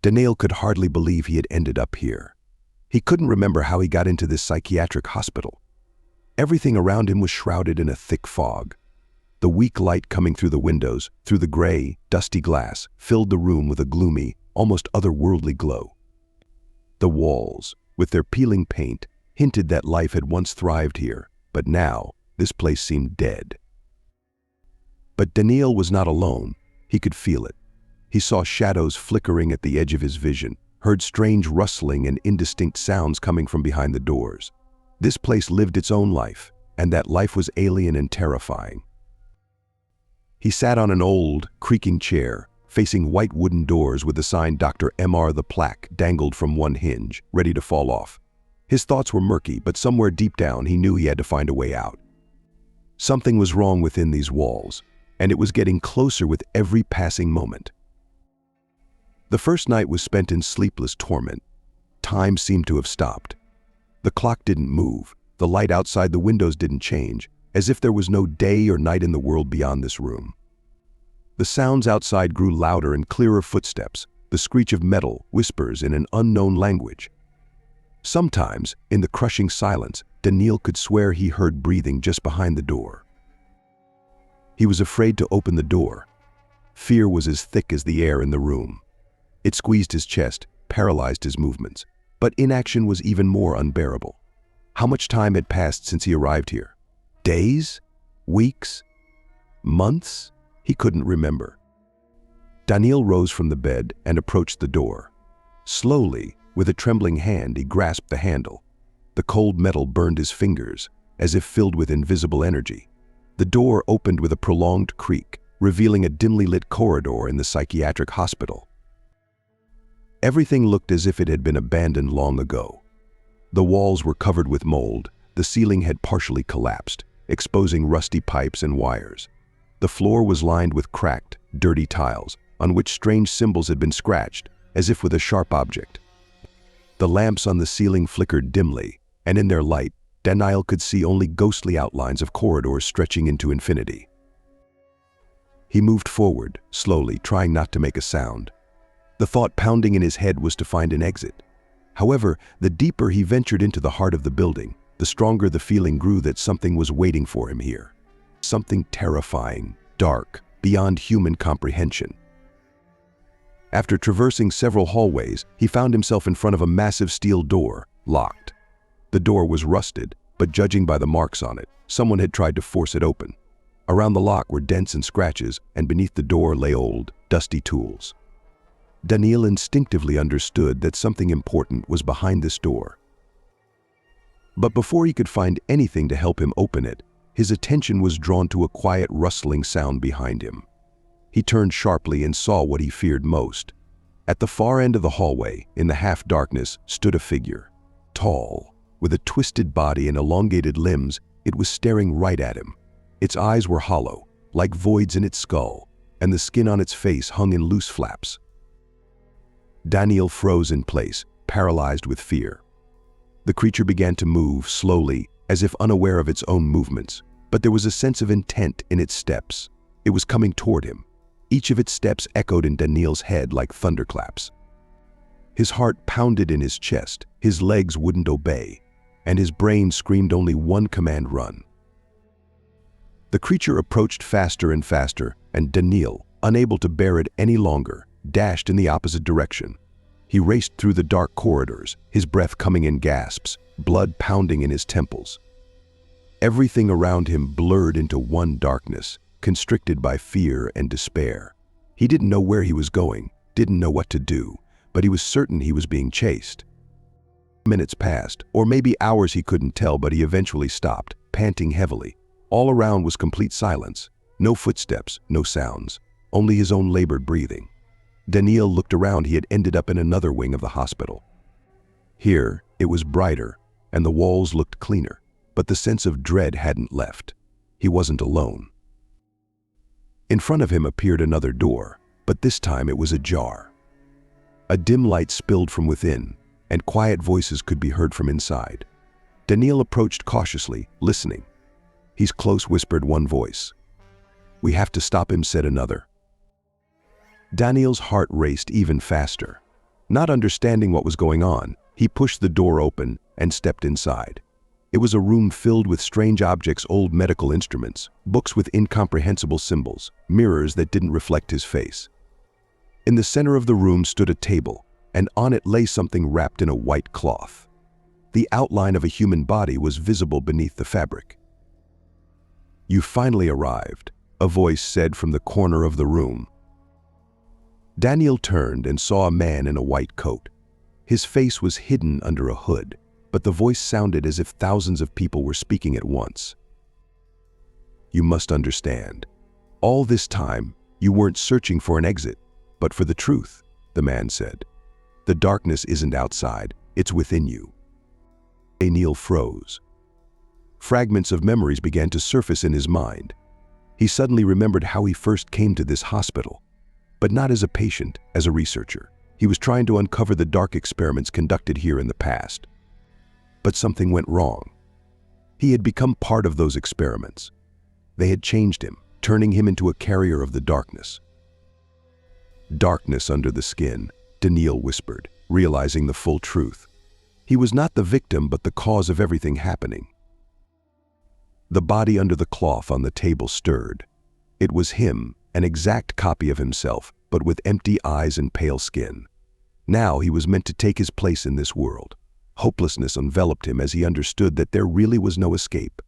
Daniil could hardly believe he had ended up here. He couldn't remember how he got into this psychiatric hospital. Everything around him was shrouded in a thick fog. The weak light coming through the windows, through the gray, dusty glass, filled the room with a gloomy, almost otherworldly glow. The walls, with their peeling paint, hinted that life had once thrived here, but now this place seemed dead. But Daniil was not alone. He could feel it. He saw shadows flickering at the edge of his vision, heard strange rustling and indistinct sounds coming from behind the doors. This place lived its own life, and that life was alien and terrifying. He sat on an old, creaking chair, facing white wooden doors with the sign Dr. M.R. The plaque dangled from one hinge, ready to fall off. His thoughts were murky, but somewhere deep down he knew he had to find a way out. Something was wrong within these walls, and it was getting closer with every passing moment. The first night was spent in sleepless torment. Time seemed to have stopped. The clock didn't move, the light outside the windows didn't change, as if there was no day or night in the world beyond this room. The sounds outside grew louder and clearer: footsteps, the screech of metal, whispers in an unknown language. Sometimes, in the crushing silence, Daniil could swear he heard breathing just behind the door. He was afraid to open the door. Fear was as thick as the air in the room. It squeezed his chest, paralyzed his movements. But inaction was even more unbearable. How much time had passed since he arrived here? Days? Weeks? Months? He couldn't remember. Daniil rose from the bed and approached the door. Slowly, with a trembling hand, he grasped the handle. The cold metal burned his fingers, as if filled with invisible energy. The door opened with a prolonged creak, revealing a dimly lit corridor in the psychiatric hospital. Everything looked as if it had been abandoned long ago. The walls were covered with mold, the ceiling had partially collapsed, exposing rusty pipes and wires. The floor was lined with cracked, dirty tiles, on which strange symbols had been scratched, as if with a sharp object. The lamps on the ceiling flickered dimly, and in their light, Daniil could see only ghostly outlines of corridors stretching into infinity. He moved forward, slowly, trying not to make a sound. The thought pounding in his head was to find an exit. However, the deeper he ventured into the heart of the building, the stronger the feeling grew that something was waiting for him here. Something terrifying, dark, beyond human comprehension. After traversing several hallways, he found himself in front of a massive steel door, locked. The door was rusted, but judging by the marks on it, someone had tried to force it open. Around the lock were dents and scratches, and beneath the door lay old, dusty tools. Daniil instinctively understood that something important was behind this door. But before he could find anything to help him open it, his attention was drawn to a quiet rustling sound behind him. He turned sharply and saw what he feared most. At the far end of the hallway, in the half-darkness, stood a figure. Tall, with a twisted body and elongated limbs, it was staring right at him. Its eyes were hollow, like voids in its skull, and the skin on its face hung in loose flaps. Daniil froze in place, paralyzed with fear. The creature began to move slowly, as if unaware of its own movements, but there was a sense of intent in its steps. It was coming toward him. Each of its steps echoed in Daniil's head like thunderclaps. His heart pounded in his chest, his legs wouldn't obey, and his brain screamed only one command: run. The creature approached faster and faster, and Daniil, unable to bear it any longer, dashed in the opposite direction. He raced through the dark corridors, his breath coming in gasps, blood pounding in his temples. Everything around him blurred into one darkness, constricted by fear and despair. He didn't know where he was going, didn't know what to do, but he was certain he was being chased. Minutes passed, or maybe hours, he couldn't tell, but he eventually stopped, panting heavily. All around was complete silence. No footsteps, no sounds, only his own labored breathing. Daniil looked around. He had ended up in another wing of the hospital. Here, it was brighter, and the walls looked cleaner, but the sense of dread hadn't left. He wasn't alone. In front of him appeared another door, but this time it was ajar. A dim light spilled from within, and quiet voices could be heard from inside. Daniil approached cautiously, listening. "He's close," whispered one voice. "We have to stop him," said another. Daniil's heart raced even faster. Not understanding what was going on, he pushed the door open and stepped inside. It was a room filled with strange objects, old medical instruments, books with incomprehensible symbols, mirrors that didn't reflect his face. In the center of the room stood a table, and on it lay something wrapped in a white cloth. The outline of a human body was visible beneath the fabric. "You finally arrived," a voice said from the corner of the room. Daniel turned and saw a man in a white coat. His face was hidden under a hood, but the voice sounded as if thousands of people were speaking at once. "You must understand. All this time, you weren't searching for an exit, but for the truth," the man said. "The darkness isn't outside, it's within you." Daniel froze. Fragments of memories began to surface in his mind. He suddenly remembered how he first came to this hospital, but not as a patient, as a researcher. He was trying to uncover the dark experiments conducted here in the past. But something went wrong. He had become part of those experiments. They had changed him, turning him into a carrier of the darkness. "Darkness under the skin," Daniel whispered, realizing the full truth. He was not the victim, but the cause of everything happening. The body under the cloth on the table stirred. It was him, an exact copy of himself, but with empty eyes and pale skin. Now he was meant to take his place in this world. Hopelessness enveloped him as he understood that there really was no escape.